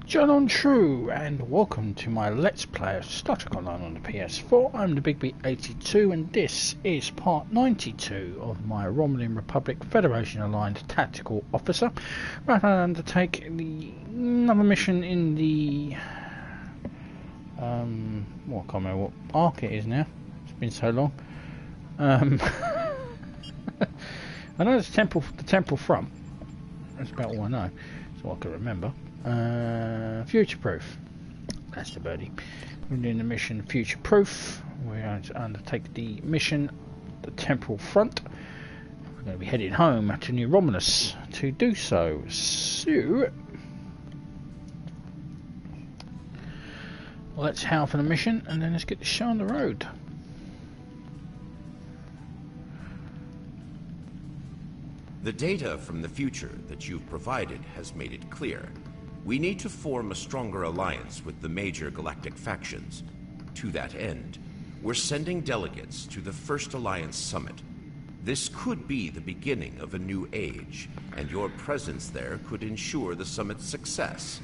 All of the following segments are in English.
John on True, and welcome to my Let's Play of Star Trek Online on the PS4. I'm the Big B82, and this is part 92 of my Romulan Republic Federation Aligned Tactical Officer. Right, I undertake another mission in the well, I can't remember what arc it is now. It's been so long. I know it's the Temporal front. That's about all I know. That's all I can remember. Future proof. That's the birdie. We're doing the mission future proof. We're going to undertake the mission the Temporal front. We're going to be heading home to New Romulus to do so. So let's hail for the mission and then let's get the show on the road. The data from the future that you've provided has made it clear. We need to form a stronger alliance with the major galactic factions. To that end, we're sending delegates to the First Alliance Summit. This could be the beginning of a new age, and your presence there could ensure the summit's success.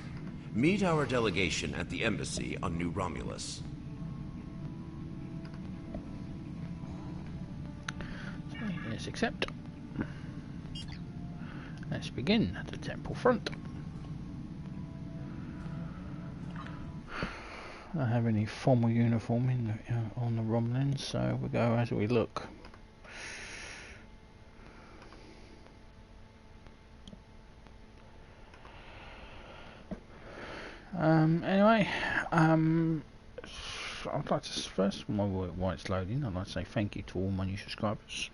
Meet our delegation at the embassy on New Romulus. Let's accept. Let's begin at the Temporal front. I don't have any formal uniform in the, on the Romulans, so we go as we look. Anyway, I'd like to first, while it's loading, I'd like to say thank you to all my new subscribers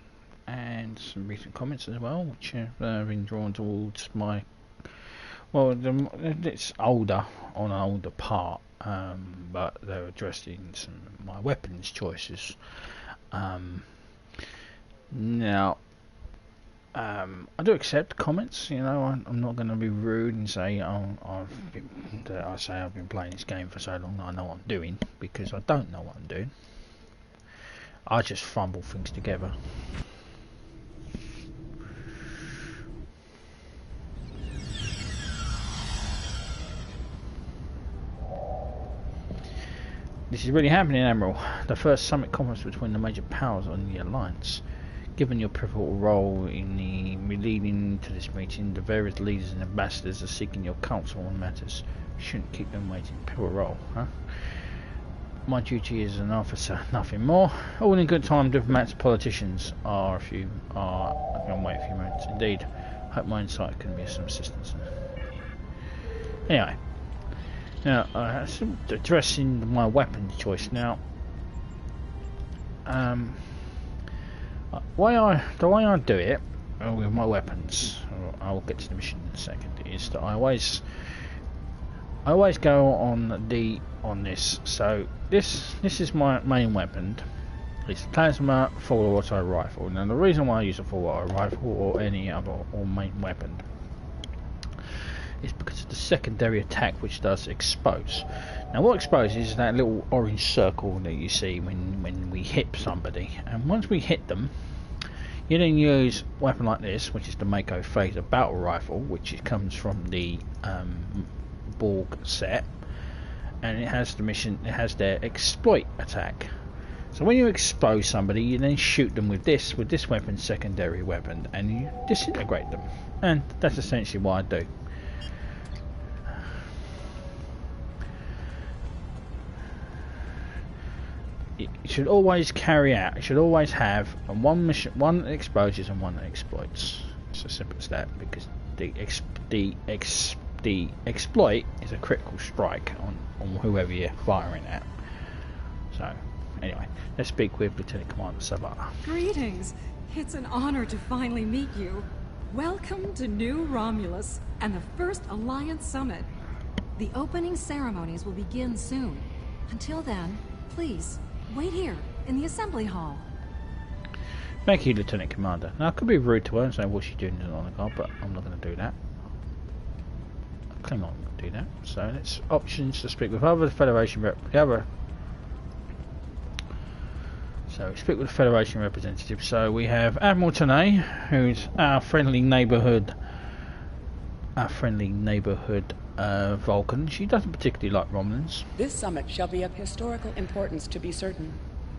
and some recent comments as well, which have been drawn towards my, well, it's older, on an older part. But they're addressing some of my weapons choices. Now, I do accept comments. You know, I'm not going to be rude and say, I've been playing this game for so long that I know what I'm doing, because I don't know what I'm doing. I just fumble things together. This is really happening, Admiral. The first summit conference between the major powers on the Alliance. Given your pivotal role in the leading to this meeting, the various leaders and ambassadors are seeking your counsel on matters. You shouldn't keep them waiting. Pivotal role, huh? My duty as an officer, nothing more. All in good time, diplomats, politicians are I can wait a few minutes. Indeed, hope my insight can be of some assistance. Anyway. Now, addressing my weapon choice now. The way I do it with my weapons, I will get to the mission in a second, is that I always go on this. So this is my main weapon. It's the plasma full auto rifle. Now the reason why I use a full auto rifle or any other main weapon is because of the secondary attack, which does expose. Now what exposes is that little orange circle that you see when we hit somebody, and once we hit them, you then use a weapon like this, which is the Mako Phaser battle rifle, which comes from the Borg set, and it has their exploit attack. So when you expose somebody, you then shoot them with this weapon, secondary weapon, and you disintegrate them, and that's essentially what I do. It should always carry out. It should always have one mission, one that exposes and one that exploits. It's as simple as that, because the exploit is a critical strike on whoever you're firing at. So, anyway, let's speak with Lieutenant Commander Savannah. Greetings. It's an honor to finally meet you. Welcome to New Romulus and the First Alliance Summit. The opening ceremonies will begin soon. Until then, please. Wait here, in the assembly hall. Thank you, Lieutenant Commander. Now, I could be rude to her and say what she's doing on the guard, but I'm not going to do that. Klingon will do that. So, let's options to speak with other Federation So, speak with the Federation representative. So, we have Admiral Tanay, who's our friendly neighbourhood Vulcan. She doesn't particularly like Romulans. This summit shall be of historical importance, to be certain.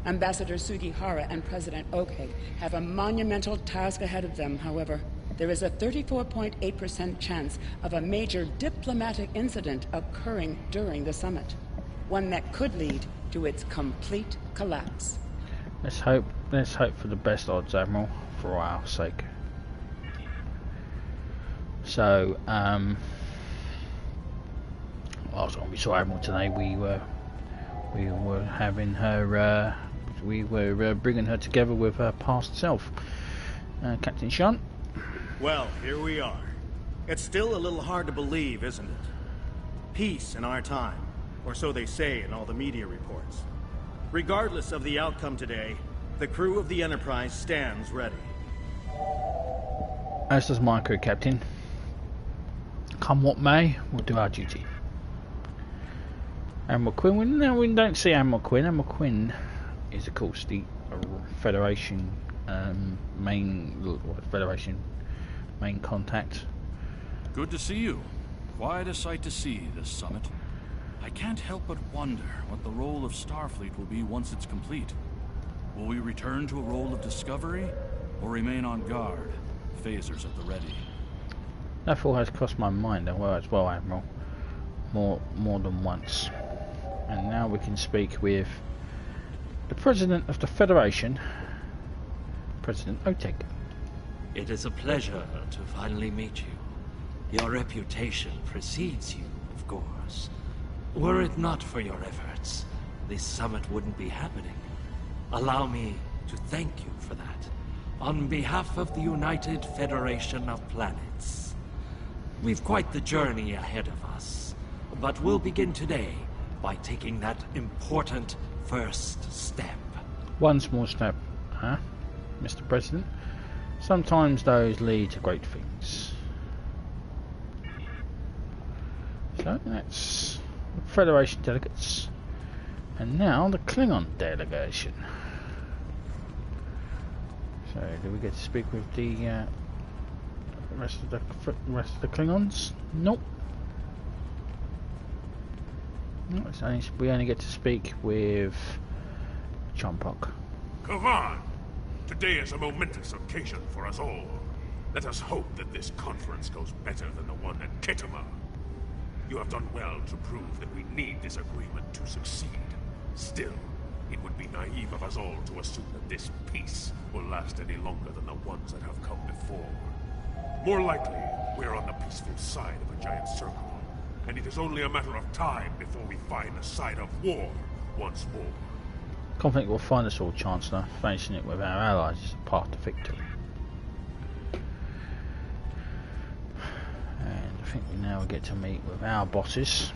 Ambassador Sugihara and President Oke have a monumental task ahead of them, however. There is a 34.8% chance of a major diplomatic incident occurring during the summit. One that could lead to its complete collapse. Let's hope for the best odds, Admiral, for our sake. So, last time we saw Admiral today, we were having her, we were bringing her together with her past self, Captain Shunt. Well, here we are. It's still a little hard to believe, isn't it? Peace in our time, or so they say in all the media reports. Regardless of the outcome today, the crew of the Enterprise stands ready. As does my crew, Captain. Come what may, we'll do our duty. Admiral Quinn, we don't see Admiral Quinn. Admiral Quinn is, of course, the Federation main contact. Good to see you. Quite a sight to see, this summit. I can't help but wonder what the role of Starfleet will be once it's complete. Will we return to a role of discovery, or remain on guard, phasers at the ready? That thought has crossed my mind as well, Admiral. More than once. And now we can speak with the President of the Federation, President Otek. It is a pleasure to finally meet you. Your reputation precedes you, of course. Were it not for your efforts, this summit wouldn't be happening. Allow me to thank you for that, on behalf of the United Federation of Planets. We've quite the journey ahead of us, but we'll begin today by taking that important first step. One small step, huh, Mr. President? Sometimes those lead to great things. So that's the Federation delegates, and now the Klingon Delegation. So do we get to speak with the rest of the Klingons? Nope. No, we only get to speak with Chompok. Come on! Today is a momentous occasion for us all. Let us hope that this conference goes better than the one at Kittima. You have done well to prove that we need this agreement to succeed. Still, it would be naive of us all to assume that this peace will last any longer than the ones that have come before. More likely, we're on the peaceful side of a giant circle, and it is only a matter of time before we find the side of war once more. Confident we'll find us all, Chancellor. Facing it with our allies is the path to victory. And I think we now get to meet with our bosses.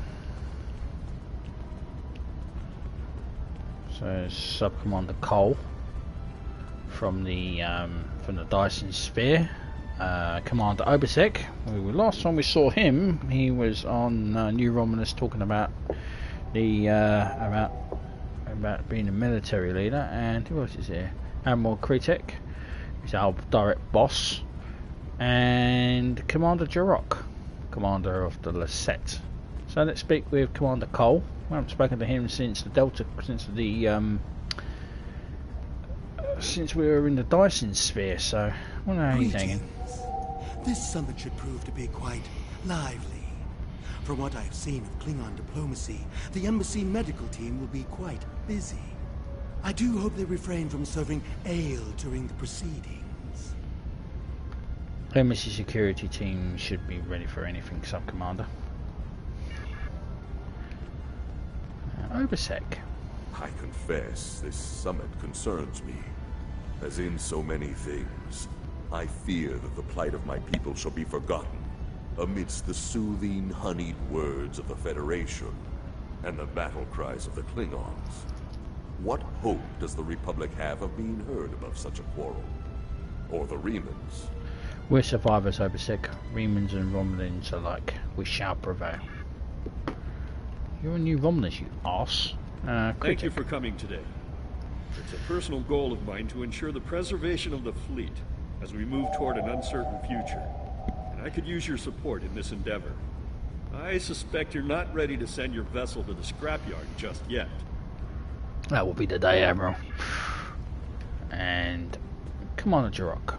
So Sub Commander Cole from the Dyson Sphere. Commander Obasek. Last time we saw him, he was on New Romulus talking about the about being a military leader. And who else is here? Admiral Kretek, who's our direct boss, and Commander Jarok, commander of the Lasette. So let's speak with Commander Cole. We haven't spoken to him since the Delta, since we were in the Dyson Sphere. So I wonder how he's hanging. This summit should prove to be quite lively. From what I've seen of Klingon diplomacy, the embassy medical team will be quite busy. I do hope they refrain from serving ale during the proceedings. Embassy security team should be ready for anything, Sub-Commander. Obasek. I confess, this summit concerns me. As in so many things, I fear that the plight of my people shall be forgotten amidst the soothing, honeyed words of the Federation and the battle cries of the Klingons. What hope does the Republic have of being heard above such a quarrel? Or the Remans? We're survivors, Obasek. Remans and Romulans alike. We shall prevail. You're a new Romulus, you arse. Thank you for coming today. It's a personal goal of mine to ensure the preservation of the fleet as we move toward an uncertain future. And I could use your support in this endeavor. I suspect you're not ready to send your vessel to the scrapyard just yet. That will be the day, Admiral. And Commander Jarok.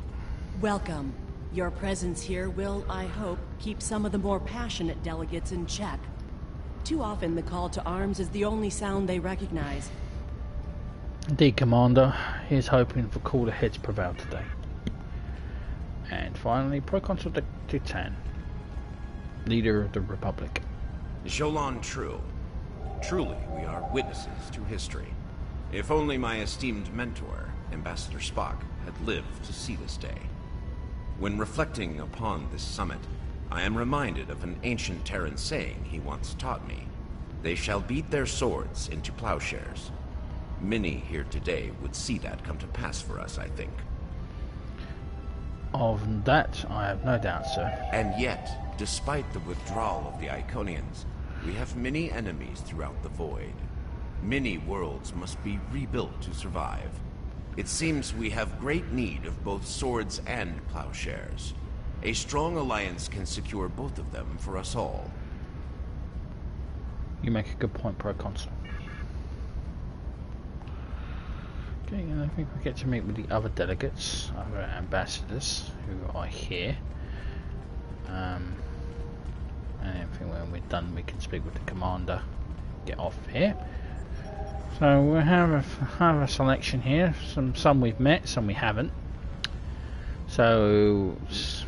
Welcome. Your presence here will, I hope, keep some of the more passionate delegates in check. Too often the call to arms is the only sound they recognize. Indeed, Commander. Here's hoping for cooler heads prevail today. And finally, Proconsul Titan, leader of the Republic. Jolan True. Truly, we are witnesses to history. If only my esteemed mentor, Ambassador Spock, had lived to see this day. When reflecting upon this summit, I am reminded of an ancient Terran saying he once taught me. They shall beat their swords into plowshares. Many here today would see that come to pass for us, I think. Of that, I have no doubt, sir. And yet, despite the withdrawal of the Iconians, we have many enemies throughout the void. Many worlds must be rebuilt to survive. It seems we have great need of both swords and plowshares. A strong alliance can secure both of them for us all. You make a good point, Proconsul. Okay, and I think we get to meet with the other delegates, other ambassadors who are here. And I think when we're done, we can speak with the commander. Get off here. So we have a selection here. Some we've met, some we haven't. So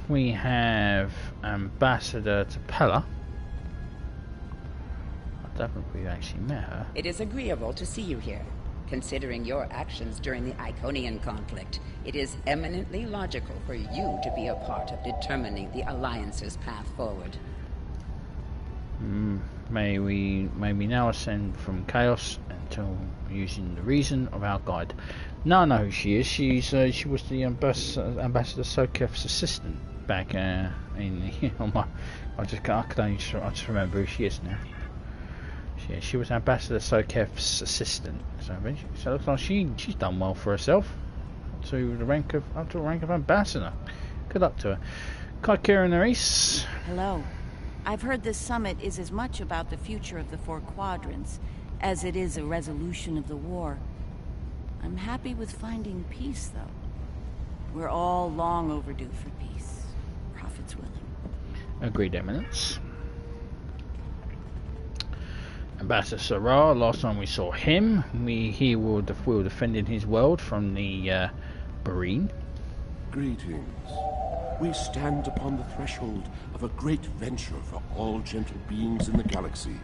we have Ambassador Temporal. I don't think we've actually met her. It is agreeable to see you here. Considering your actions during the Iconian conflict, it is eminently logical for you to be a part of determining the Alliance's path forward. May we now ascend from chaos until using the reason of our guide. Now I know who she is. She was the Ambassador Sokef's assistant back in I just remember who she is now. She was Ambassador Sokef's assistant. So it looks like she's done well for herself up to the rank of ambassador. Good luck to her. Kaikira Nerys. Hello. I've heard this summit is as much about the future of the four quadrants as it is a resolution of the war. I'm happy with finding peace, though. We're all long overdue for peace. Prophet's willing. Agreed, Eminence. Ambassador Sarah, last time we saw him, he was defending his world from the Marine. Greetings. We stand upon the threshold of a great venture for all gentle beings in the galaxy.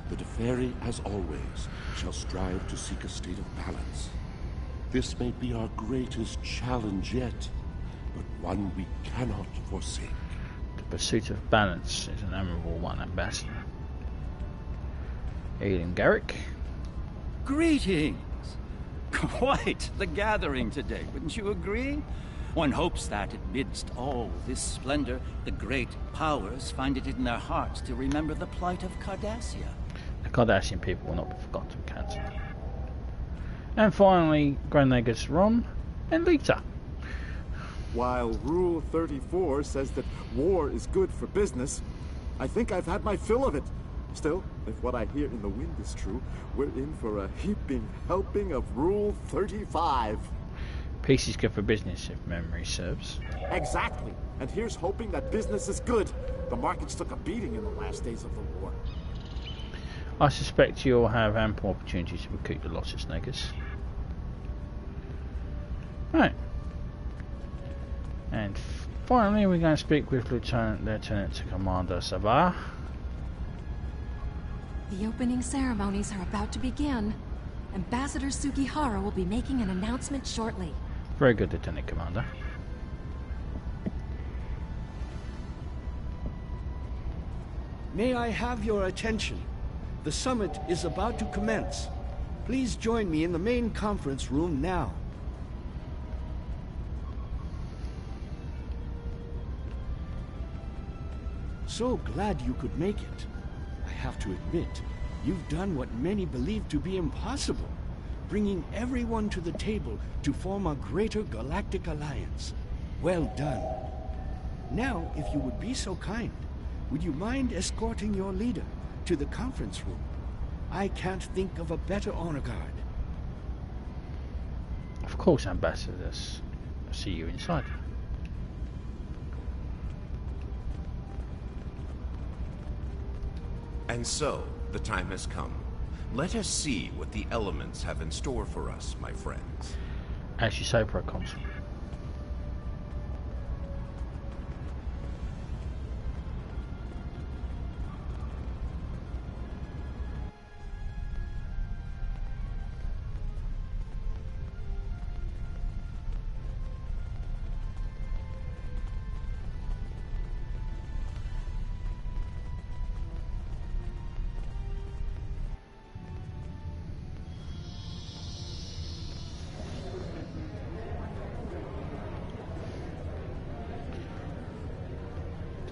The Deferi, as always, shall strive to seek a state of balance. This may be our greatest challenge yet, but one we cannot forsake. The pursuit of balance is an admirable one, Ambassador. Aileen Garrick. Greetings! Quite the gathering today, wouldn't you agree? One hopes that, amidst all this splendor, the great powers find it in their hearts to remember the plight of Cardassia. The Cardassian people will not be forgotten, Captain. And finally, Grand Nagus Rom and Lita. While Rule 34 says that war is good for business, I think I've had my fill of it. Still, if what I hear in the wind is true, we're in for a heaping helping of Rule 35. Peace is good for business, if memory serves. Exactly. And here's hoping that business is good. The markets took a beating in the last days of the war. I suspect you'll have ample opportunities to recoup the losses, Nagus. Right. And finally, we're going to speak with Lieutenant Commander Savar. The opening ceremonies are about to begin. Ambassador Sugihara will be making an announcement shortly. Very good, Lieutenant Commander. May I have your attention? The summit is about to commence. Please join me in the main conference room now. So glad you could make it. I have to admit, you've done what many believe to be impossible, bringing everyone to the table to form a greater galactic alliance. Well done. Now, if you would be so kind, would you mind escorting your leader to the conference room? I can't think of a better honor guard. Of course, ambassadors. I'll see you inside. And so, the time has come. Let us see what the elements have in store for us, my friends. As you say, Proconsul.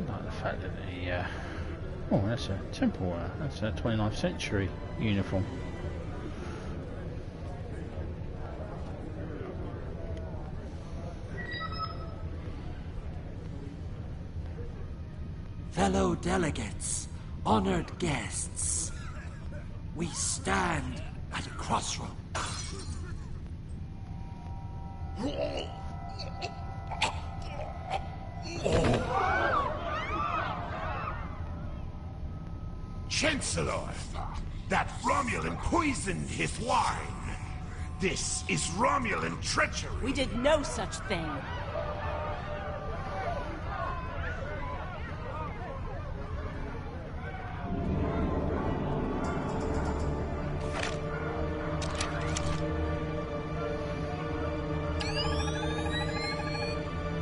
Like the fact that the oh, that's a Temporal. That's a 29th century uniform. Fellow delegates, honored guests, we stand at a crossroads. Chancellor, that Romulan poisoned his wine. This is Romulan treachery. We did no such thing.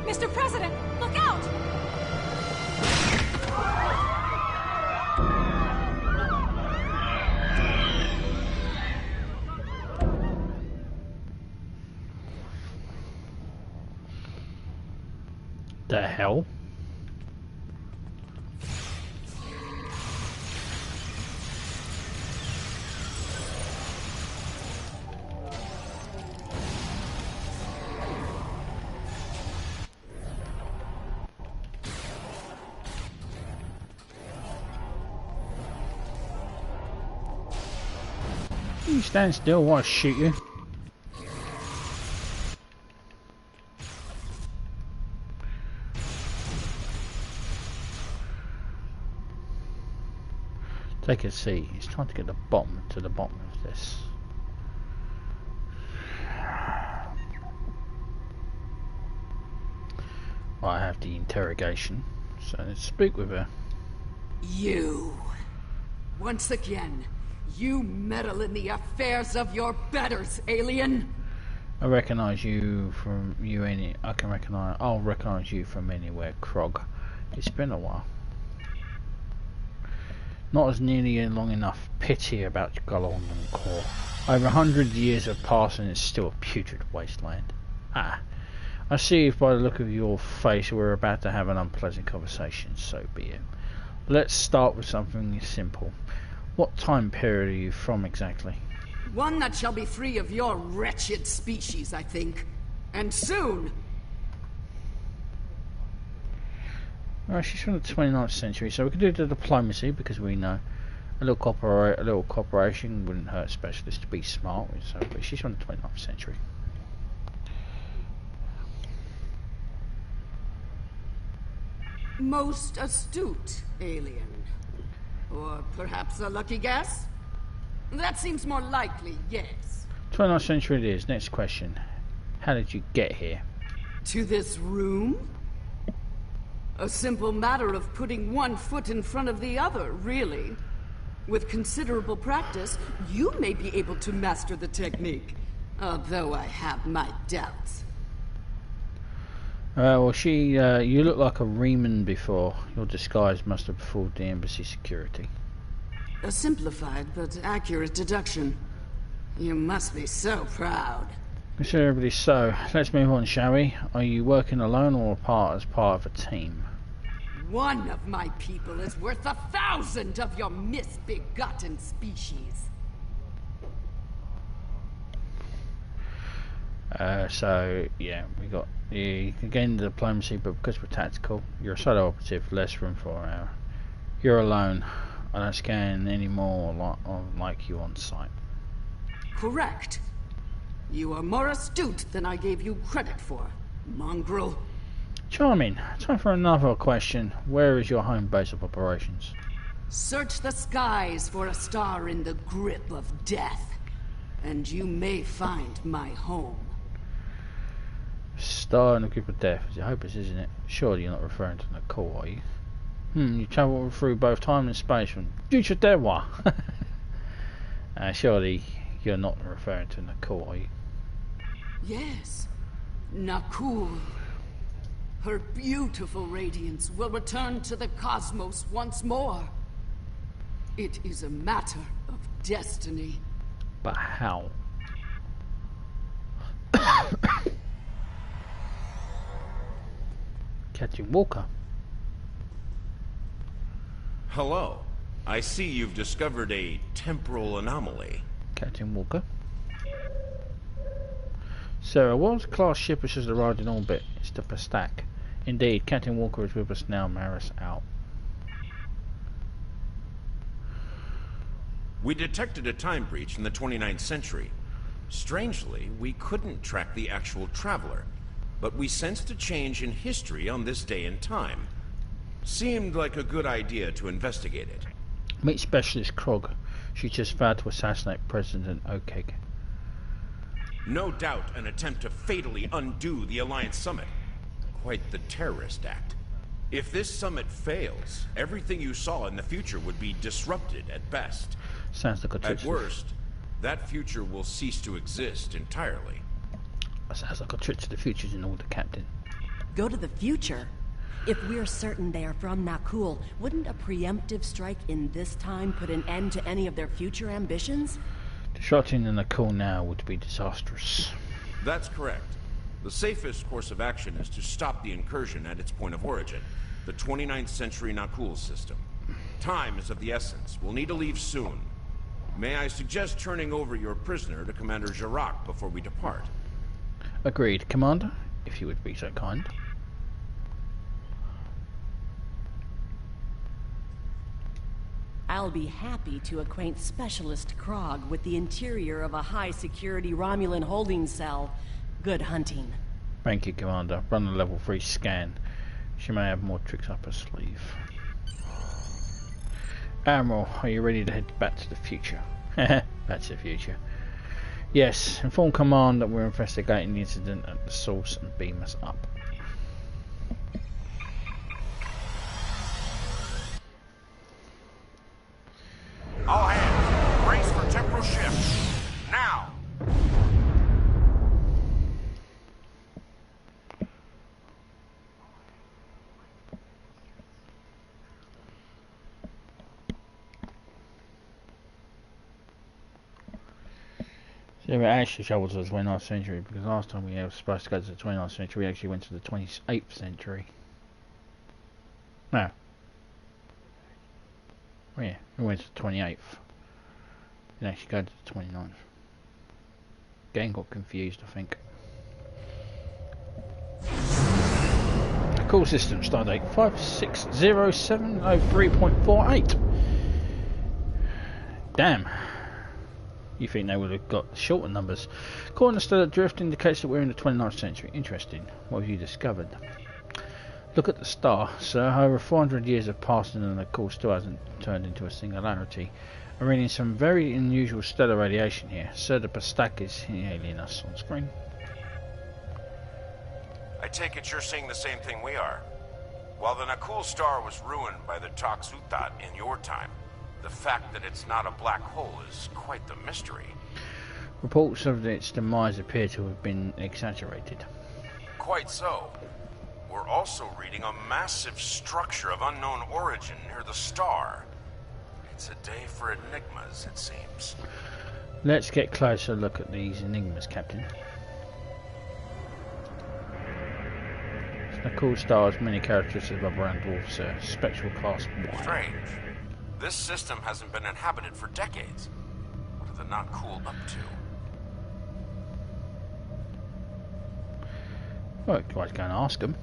Mr. President, look out! The hell? You stand still while I shoot you. Take a seat. It's time to get to the bottom of this. I have the interrogation, so let's speak with her. You. Once again, you meddle in the affairs of your betters, alien. I recognise you from I'll recognise you from anywhere, Krog. It's been a while. Not as nearly long enough. Pity about Klingon core. Over 100 years have passed and it's still a putrid wasteland. Ah, I see if by the look of your face we're about to have an unpleasant conversation, so be it. Let's start with something simple. What time period are you from exactly? One that shall be free of your wretched species, I think. And soon! Alright, she's from the 29th century, so we can do the diplomacy because we know a little cooperation wouldn't hurt specialists to be smart. So, but she's from the 29th century. Most astute, alien. Or perhaps a lucky guess? That seems more likely, yes. 29th century it is. Next question. How did you get here? To this room? A simple matter of putting one foot in front of the other, really. With considerable practice, you may be able to master the technique. Although I have my doubts. Well, you look like a Reman before. Your disguise must have fooled the embassy security. A simplified but accurate deduction. You must be so proud. Considerably so. Let's move on, shall we? Are you working alone or as part of a team? One of my people is worth 1,000 of your misbegotten species. So, yeah, we got you can gain the diplomacy, but because we're tactical, you're a solo operative, less room for our You're alone. I don't scan any more like you on site. Correct. You are more astute than I gave you credit for, mongrel. Charming. Time for another question. Where is your home base of operations? Search the skies for a star in the grip of death, and you may find my home. Star in the grip of death. It's hopeless, isn't it? Surely you're not referring to Nicole, are you? You travel through both time and space from future Dewa. Surely you're not referring to Nicole, are you? Yes, Nakul. Her beautiful radiance will return to the cosmos once more. It is a matter of destiny. But how? Captain Walker. Hello. I see you've discovered a temporal anomaly. Captain Walker. Sarah, what class ship has just arrived in orbit? It's the Pastak. Indeed, Captain Walker is with us now. Maris out. We detected a time breach in the 29th century. Strangely, we couldn't track the actual traveler, but we sensed a change in history on this day and time. Seemed like a good idea to investigate it. Meet Specialist Krog. She just vowed to assassinate President Okeg. No doubt an attempt to fatally undo the Alliance Summit. Quite the terrorist act. If this summit fails, everything you saw in the future would be disrupted at best. Sounds like a trick. At worst, that future will cease to exist entirely. That sounds like a trip to the future in order, Captain. Go to the future? If we're certain they are from Nakul, wouldn't a preemptive strike in this time put an end to any of their future ambitions? Disrupting the Nakul now would be disastrous. That's correct. The safest course of action is to stop the incursion at its point of origin, the 29th century Nakul system. Time is of the essence. We'll need to leave soon. May I suggest turning over your prisoner to Commander Jirac before we depart? Agreed, Commander, if you would be so kind. I'll be happy to acquaint Specialist Krog with the interior of a high-security Romulan holding cell. Good hunting. Thank you, Commander. Run a level 3 scan. She may have more tricks up her sleeve. Admiral, are you ready to head back to the future? Back to the future. Yes, inform Command that we're investigating the incident at the source and beam us up. All hands, brace for temporal shift. Now! So it actually travels to the 29th century, because last time we were supposed to go to the 29th century, we actually went to the 28th century. No. Oh yeah, we went to the 28th. And actually go to the 29th. Game got confused, I think. Call system, stardate 560703.48. Damn. You think they would have got shorter numbers. According to stellar drift indicates that we're in the 29th century. Interesting. What have you discovered? Look at the star, sir. Over 400 years have passed and the course still hasn't turned into a singularity. I'm reading some very unusual stellar radiation here. Sir, the Pastak is hailing us on screen. I take it you're seeing the same thing we are. While the Nakul star was ruined by the Toxutat in your time, the fact that it's not a black hole is quite the mystery. Reports of its demise appear to have been exaggerated. Quite so. We're also reading a massive structure of unknown origin near the star. It's a day for enigmas, it seems. Let's get a closer look at these enigmas, Captain. The Nakul star has many characteristics of a brown dwarf, sir. Spectral class Y. Strange. This system hasn't been inhabited for decades. What are the Nakul up to? Well, I was going to ask them.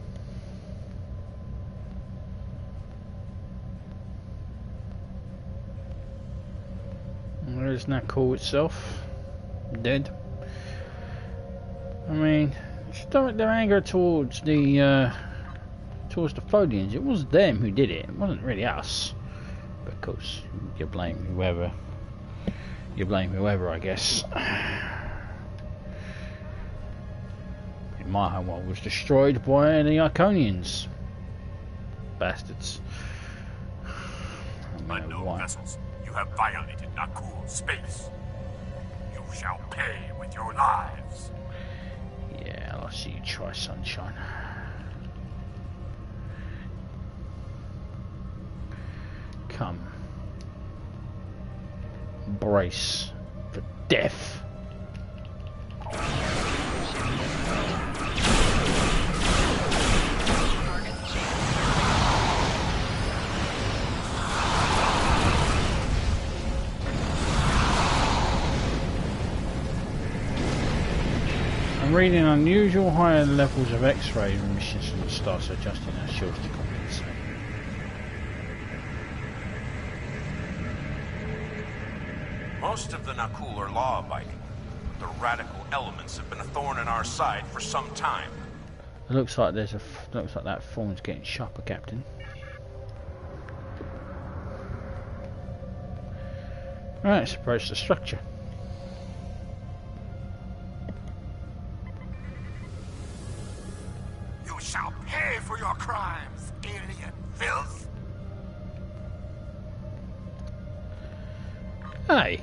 is Nakul itself dead. I mean, just direct their anger towards the Fodians. It was them who did it. It wasn't really us. But of course, you blame whoever. You blame whoever, I guess. My homeworld was destroyed by the Iconians. Bastards. Unknown vessels, you have violated Nakul's space. You shall pay with your lives. Yeah, I'll see you try, sunshine. Come. Brace for death. I'm reading unusual higher levels of X-ray emissions from the star, so adjusting our shields to compensate. Most of the Nakul are law-abiding, but the radical elements have been a thorn in our side for some time. It looks like looks like that phone's getting sharper, Captain. Right, let's approach the structure. You shall pay for your crimes, alien filth. Hey,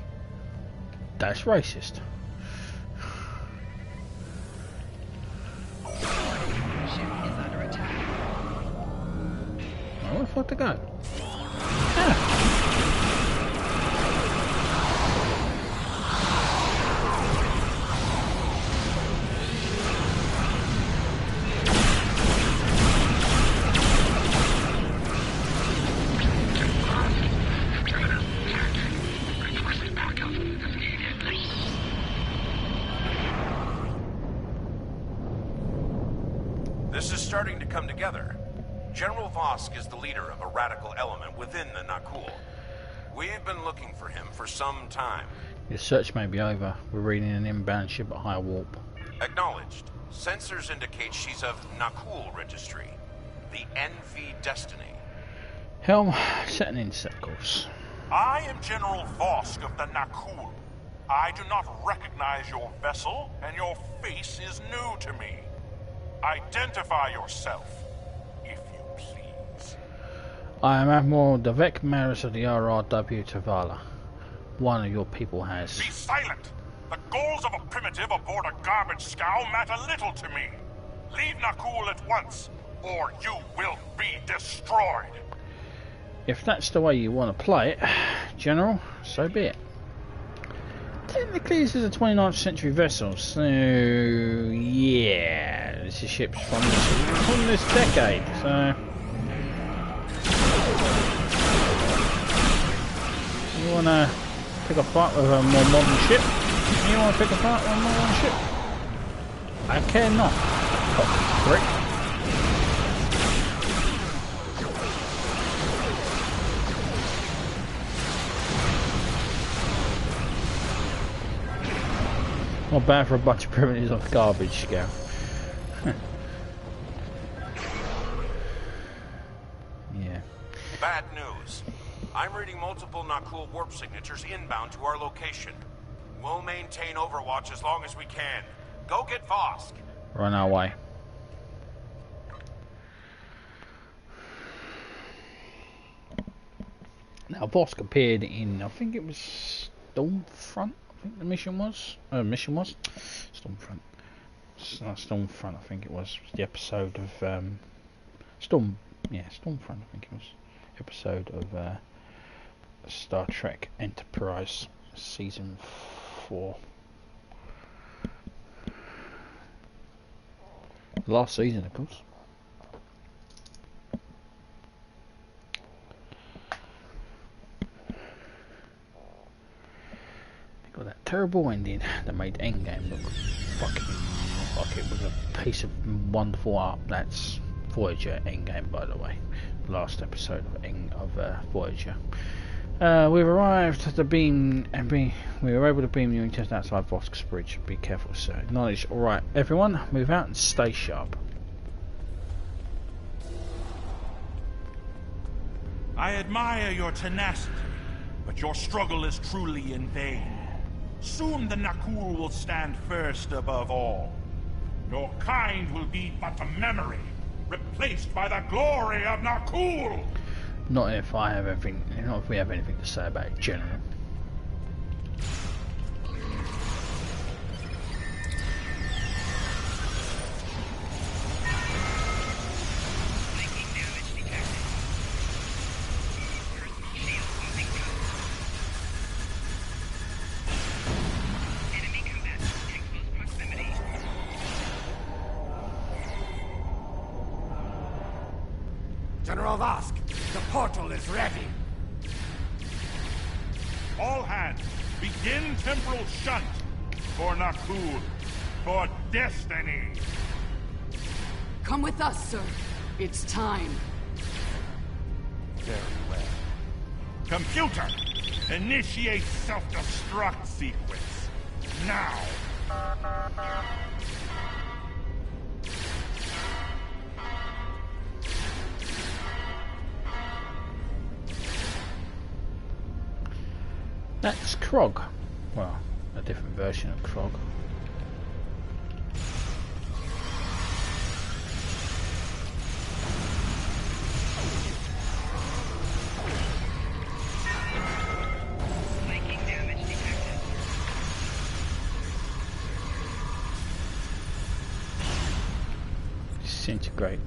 that's racist. Where the fuck to go? This is starting to come together. General Vosk is the leader of a radical element within the Nakul. We've been looking for him for some time. Your search may be over. We're reading an inbound ship at high warp. Acknowledged. Sensors indicate she's of Nakul registry. The NV Destiny. Helm, set an inset course. I am General Vosk of the Nakul. I do not recognize your vessel, and your face is new to me. Identify yourself, if you please. I am Admiral Davek Maris of the RRW Tavala. One of your people has... Be silent! The goals of a primitive aboard a garbage scow matter little to me. Leave Nakul at once, or you will be destroyed. If that's the way you want to play it, General, so be it. Technically this is a 29th century vessel, so yeah, this is ships from this decade, so... You want to pick a fight with a more modern ship? You want to pick a fight with a more modern ship? I care not. Oh, brick. Not bad for a bunch of primitives off garbage scale. Yeah. Bad news. I'm reading multiple Nakul warp signatures inbound to our location. We'll maintain Overwatch as long as we can. Go get Vosk. Run our way. Now Vosk appeared in, I think it was Stormfront. I think the mission was. Stormfront. Stormfront. I think it was the episode of Stormfront. I think it was episode of Star Trek Enterprise season 4. Last season, of course. Got that terrible ending that made Endgame look fucking like it was a piece of wonderful art. That's Voyager Endgame, by the way. The last episode of Voyager. We've arrived at the beam, and we were able to beam you just outside Vosk's Bridge. Be careful, sir. Acknowledge. Alright, everyone, move out and stay sharp. I admire your tenacity, but your struggle is truly in vain. Soon the Nakul will stand first above all. Your kind will be but a memory, replaced by the glory of Nakul! Not if I have anything. Not if we have anything to say about it, General. General Vosk, the portal is ready. All hands, begin temporal shunt for Nakul, for destiny. Come with us, sir. It's time. Very well. Computer, initiate self-destruct sequence. Now. That's Krog. Well, a different version of Krog. Disintegrate.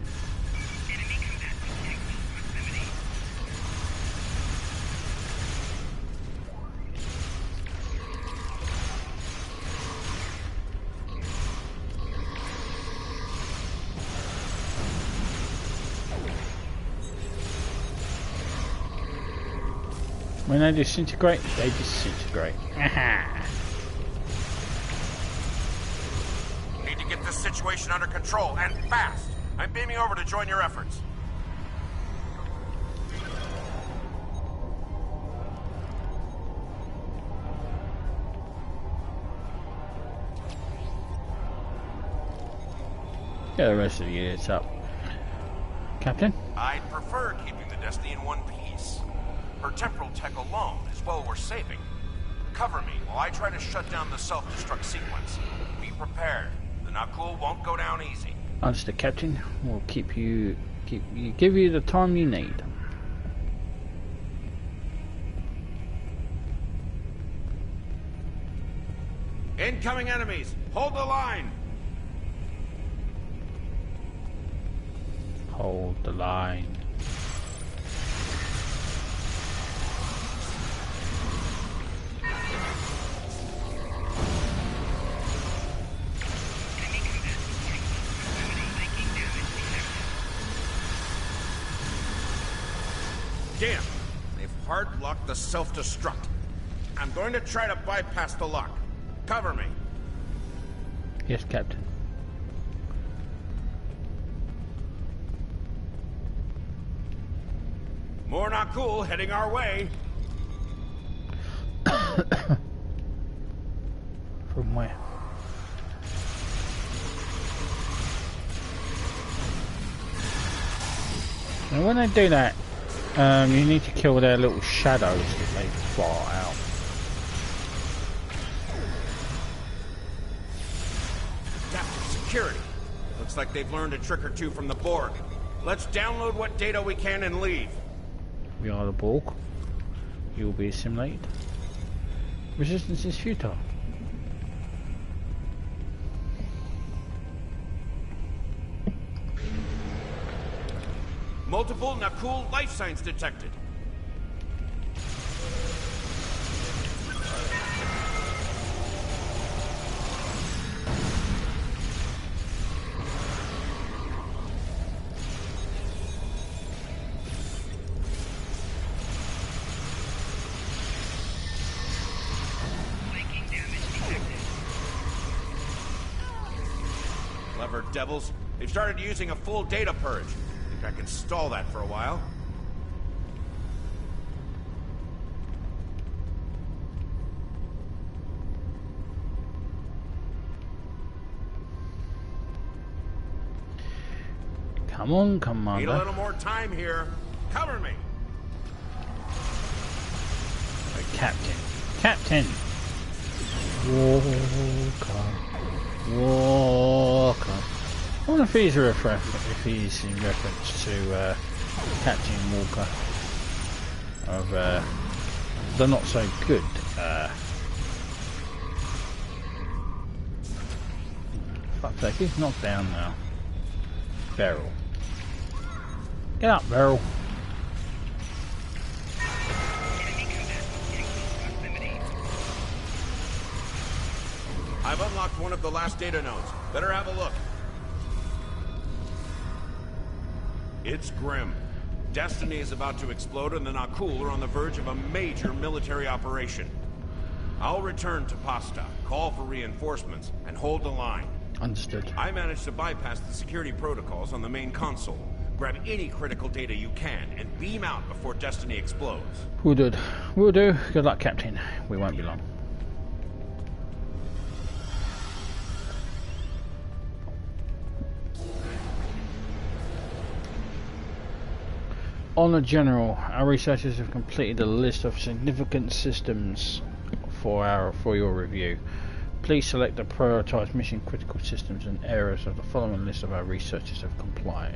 When they disintegrate, they disintegrate. Need to get this situation under control, and fast! I'm beaming over to join your efforts. Get the rest of the units up. Captain? I'd prefer keeping the Destiny in one piece. Her temporal tech alone is well worth saving. Cover me while I try to shut down the self-destruct sequence. Be prepared. The Nakul won't go down easy. Understood, Captain. We'll give you the time you need. Incoming enemies! Hold the line! Hold the line. Damn! They've hard-locked the self-destruct. I'm going to try to bypass the lock. Cover me. Yes, Captain. More Nakul heading our way. From where? Now when they do that, you need to kill their little shadows that they fly out. Adaptive security. Looks like they've learned a trick or two from the Borg. Let's download what data we can and leave. We are the Borg. You will be assimilated. Resistance is futile. Multiple Nakul life signs detected. Clever devils. They've started using a full data purge. I can stall that for a while. Come on, Need a Commander. little more time here. Cover me. Captain. Captain. Walker. Walker. I wonder if he's in reference to Captain Walker of the not so good. Fuck's sake, he's knocked down now. Beryl. Get up, Beryl. I've unlocked one of the last data nodes. Better have a look. It's grim. Destiny is about to explode and the Nakul are on the verge of a major military operation. I'll return to Pasta, call for reinforcements, and hold the line. Understood. I managed to bypass the security protocols on the main console. Grab any critical data you can and beam out before Destiny explodes. Will do. Will do. Good luck, Captain. We won't be long. Honor General, our researchers have completed a list of significant systems for your review. Please select the prioritized mission critical systems and areas of the following list of our researchers have compiled.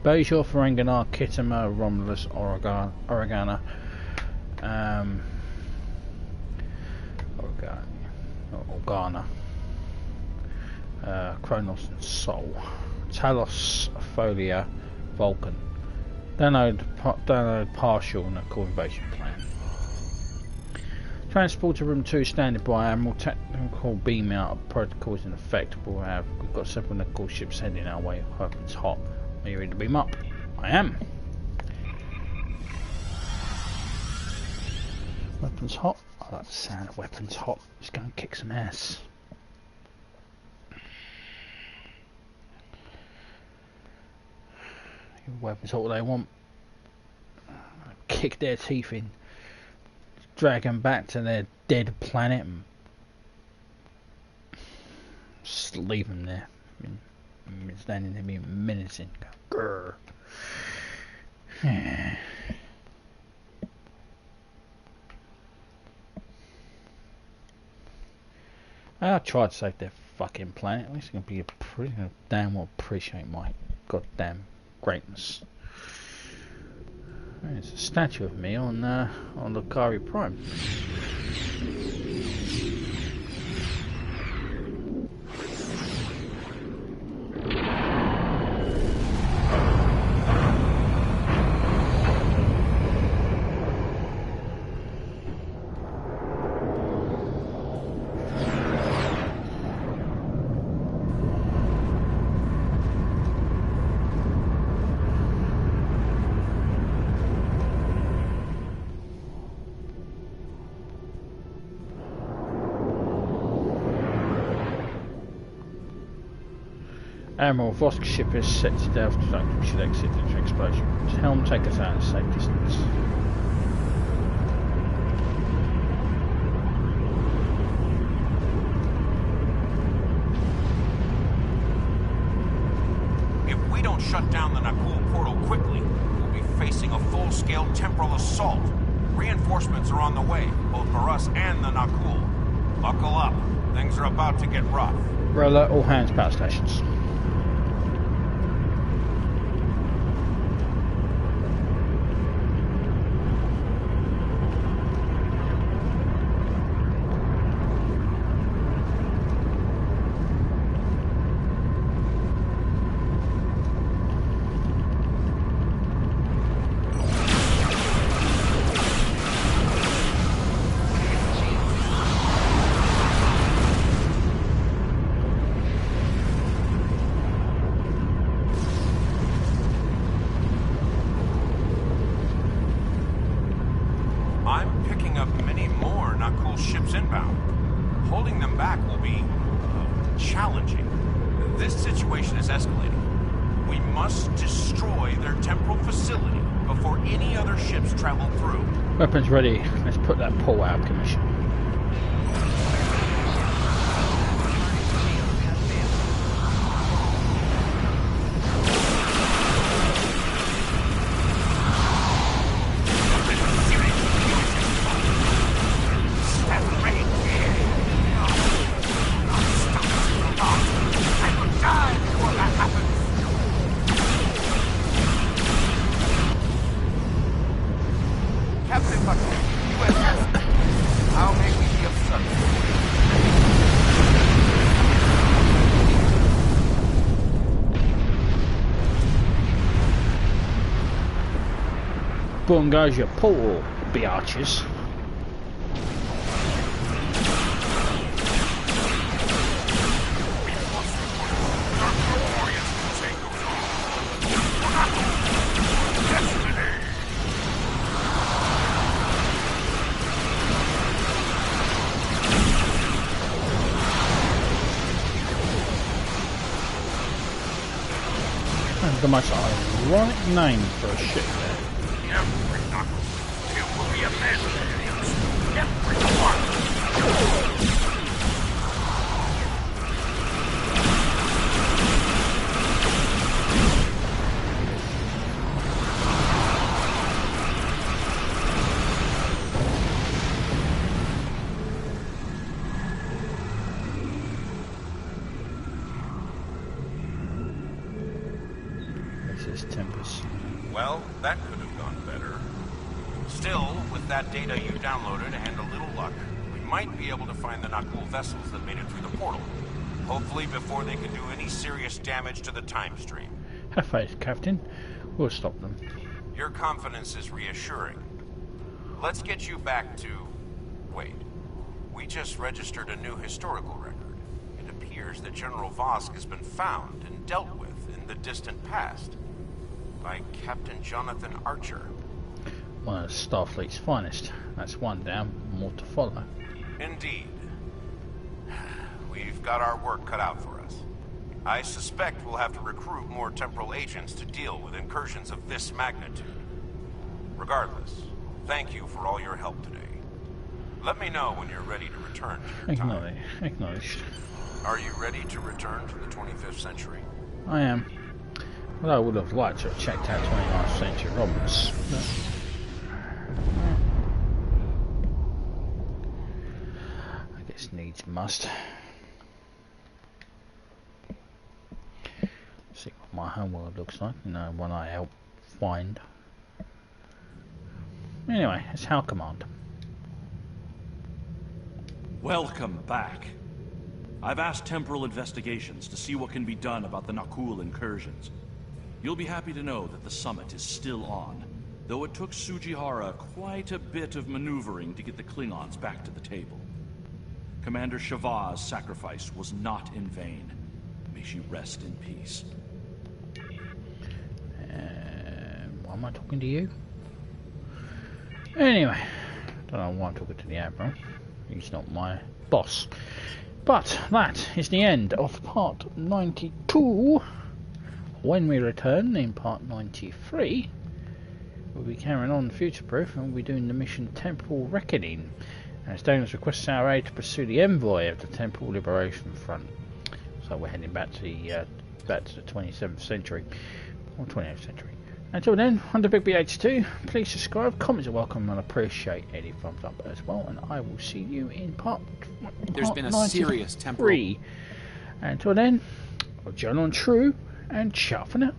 Bajor, Ferenginar, Khitomer, Romulus, Organa, Kronos and Sol, Talos, Folia, Vulcan. Download partial Nakul invasion plan. Transporter room 2 standing by. Admiral, technical beam out protocols in effect. We've got several Nakul ships heading our way. Weapons hot. Are you ready to beam up? I am. Weapons hot. I like the sound of weapons hot. Let's go and kick some ass. Weapons hot what they want. Kick their teeth in. Drag them back to their dead planet and just leave them there. Standing there being menacing. Grr. I tried to save their fucking planet. At least it's gonna be damn well appreciate my goddamn greatness. There's a statue of me on Lucari Prime. Admiral, Vosk ship is set to Delft. We should exit into explosion. Helm, take us out at a safe distance. If we don't shut down the Nakul portal quickly, we'll be facing a full-scale temporal assault. Reinforcements are on the way, both for us and the Nakul. Buckle up. Things are about to get rough. Roller, all hands, power stations. Weapons ready. Let's put that pole out of commission. boom goes your portal, biatches. The most ironic name for a ship there. Every knuckle, it will be abandoned. Every one. Well, that could have gone better. Still, with that data you downloaded and a little luck, we might be able to find the Nakul vessels that made it through the portal. Hopefully before they can do any serious damage to the time stream. Have faith, Captain. We'll stop them. Your confidence is reassuring. Let's get you back to... Wait. We just registered a new historical record. It appears that General Vosk has been found and dealt with in the distant past. By Captain Jonathan Archer. One of Starfleet's finest. That's one down, more to follow. Indeed. We've got our work cut out for us. I suspect we'll have to recruit more temporal agents to deal with incursions of this magnitude. Regardless, thank you for all your help today. Let me know when you're ready to return to your time. Acknowledged. Are you ready to return to the 25th century? I am. Well, I would have liked to have checked out 29th century Romulus. I guess needs must. See what my homeworld looks like, you know, when I help find. Anyway, it's HAL Command. Welcome back. I've asked Temporal Investigations to see what can be done about the Nakul incursions. You'll be happy to know that the summit is still on, though it took Sujihara quite a bit of maneuvering to get the Klingons back to the table. Commander Shava's sacrifice was not in vain. May she rest in peace. Why am I talking to you? Anyway, don't know why I'm talking to the Admiral. He's not my boss. But that is the end of part 92. When we return in part 93, we'll be carrying on Future Proof and we'll be doing the mission Temporal Reckoning. As Daniels requests our aid to pursue the envoy of the Temporal Liberation Front. So we're heading back to the 27th century, or 28th century. Until then, I'm the Big BH2. Please subscribe, comments are welcome, and I appreciate any thumbs up as well. And I will see you in part. There's been a serious temporal. Until then, John on True, and ciao for now.